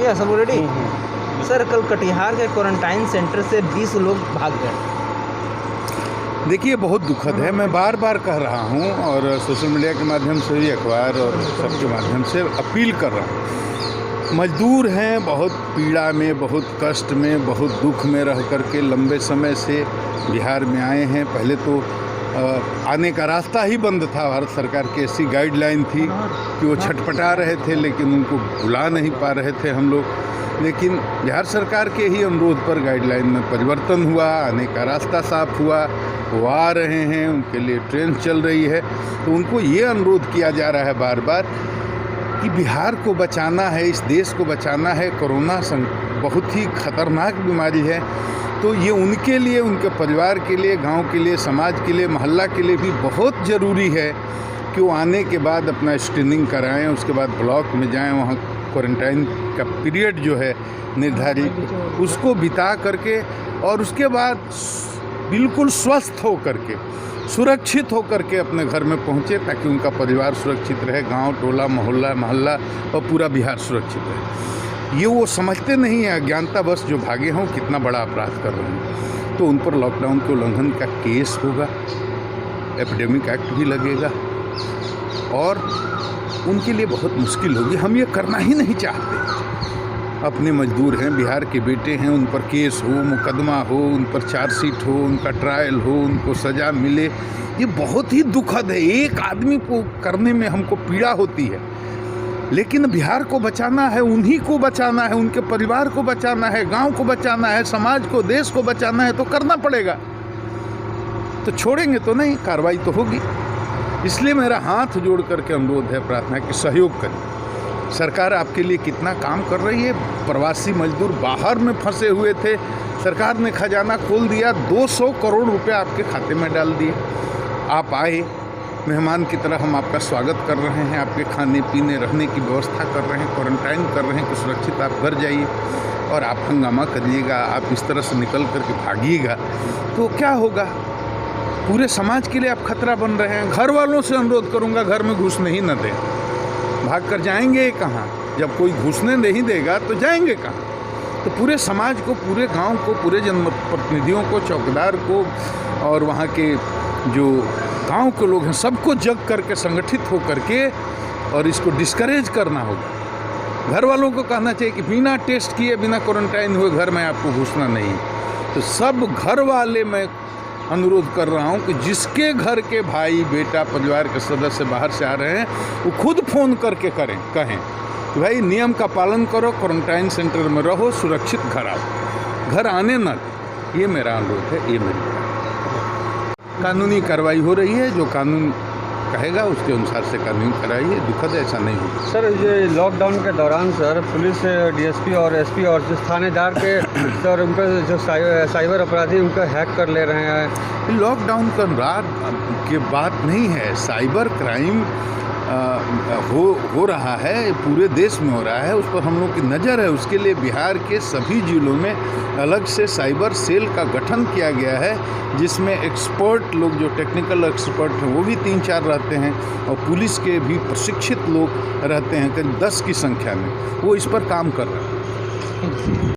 गया सब already. Sir कल कटिहार के क्वारंटाइन सेंटर से 20 लोग भाग गए। देखिए, बहुत दुखद है। मैं बार बार कह रहा हूँ और सोशल मीडिया के माध्यम से भी, अखबार और सबके माध्यम से अपील कर रहा हूँ। मजदूर हैं, बहुत पीड़ा में, बहुत कष्ट में, बहुत दुख में रह कर के लंबे समय से बिहार में आए हैं। पहले तो आने का रास्ता ही बंद था। भारत सरकार की ऐसी गाइडलाइन थी कि वो छटपटा रहे थे, लेकिन उनको बुला नहीं पा रहे थे हम लोग। लेकिन बिहार सरकार के ही अनुरोध पर गाइडलाइन में परिवर्तन हुआ, आने का रास्ता साफ हुआ, वो आ रहे हैं, उनके लिए ट्रेन चल रही है। तो उनको ये अनुरोध किया जा रहा है बार बार कि बिहार को बचाना है, इस देश को बचाना है। कोरोना बहुत ही खतरनाक बीमारी है, तो ये उनके लिए, उनके परिवार के लिए, गांव के लिए, समाज के लिए, मोहल्ला के लिए भी बहुत ज़रूरी है कि वो आने के बाद अपना स्क्रीनिंग कराएं, उसके बाद ब्लॉक में जाएं, वहाँ क्वारंटाइन का पीरियड जो है निर्धारित, उसको बिता करके और उसके बाद बिल्कुल स्वस्थ हो करके, सुरक्षित हो करके अपने घर में पहुँचे, ताकि उनका परिवार सुरक्षित रहे, गांव, टोला, मोहल्ला और पूरा बिहार सुरक्षित रहे। ये वो समझते नहीं है, अज्ञानतावश जो भागे हों कितना बड़ा अपराध कर रहे हैं। तो उन पर लॉकडाउन के उल्लंघन का केस होगा, एपिडेमिक एक्ट भी लगेगा और उनके लिए बहुत मुश्किल होगी। हम ये करना ही नहीं चाहते। अपने मजदूर हैं, बिहार के बेटे हैं, उन पर केस हो, मुकदमा हो, उन पर चार्जशीट हो, उनका ट्रायल हो, उनको सज़ा मिले, ये बहुत ही दुखद है। एक आदमी को करने में हमको पीड़ा होती है, लेकिन बिहार को बचाना है, उन्हीं को बचाना है, उनके परिवार को बचाना है, गांव को बचाना है, समाज को, देश को बचाना है, तो करना पड़ेगा। तो छोड़ेंगे तो नहीं, कार्रवाई तो होगी। इसलिए मेरा हाथ जोड़ करके अनुरोध है, प्रार्थना है कि सहयोग करें। सरकार आपके लिए कितना काम कर रही है। प्रवासी मजदूर बाहर में फंसे हुए थे, सरकार ने खजाना खोल दिया, 200 करोड़ रुपए आपके खाते में डाल दिए। आप आए, मेहमान की तरह हम आपका स्वागत कर रहे हैं, आपके खाने पीने रहने की व्यवस्था कर रहे हैं, क्वारंटाइन कर रहे हैं कि सुरक्षित आप घर जाइए। और आप हंगामा करिएगा, आप इस तरह से निकल करके भागिएगा तो क्या होगा? पूरे समाज के लिए आप खतरा बन रहे हैं। घर वालों से अनुरोध करूंगा, घर में घुसने ही न दें। भाग कर जाएंगे कहाँ? जब कोई घुसने नहीं देगा तो जाएंगे कहाँ? तो पूरे समाज को, पूरे गांव को, पूरे जनप्रतिनिधियों को, चौकीदार को और वहाँ के जो गांव के लोग हैं, सबको जग करके, संगठित हो करके और इसको डिस्करेज करना होगा। घर वालों को कहना चाहिए कि बिना टेस्ट किए, बिना क्वारंटाइन हुए घर में आपको घुसना नहीं। तो सब घर वाले, मैं अनुरोध कर रहा हूं कि जिसके घर के भाई, बेटा, परिवार के सदस्य बाहर से आ रहे हैं, वो खुद फ़ोन करके कहें कि भाई नियम का पालन करो, क्वारंटाइन सेंटर में रहो, सुरक्षित घर आओ, घर आने न। ये मेरा अनुरोध है, ये मेरी कानूनी कार्रवाई हो रही है। जो कानून कहेगा उसके अनुसार से कानूनी कार्रवाई है। दुखद ऐसा नहीं होगा। सर, ये लॉकडाउन के दौरान सर पुलिस, डीएसपी और एसपी और जिस थानेदार के सर उन पर जो साइबर अपराधी उनको हैक कर ले रहे हैं। लॉकडाउन का रात की बात नहीं है, साइबर क्राइम हो रहा है, पूरे देश में हो रहा है, उस पर हम लोग की नज़र है। उसके लिए बिहार के सभी जिलों में अलग से साइबर सेल का गठन किया गया है, जिसमें एक्सपर्ट लोग, जो टेक्निकल एक्सपर्ट हैं, वो भी 3-4 रहते हैं और पुलिस के भी प्रशिक्षित लोग रहते हैं, करीब 10 की संख्या में। वो इस पर काम कर रहे हैं।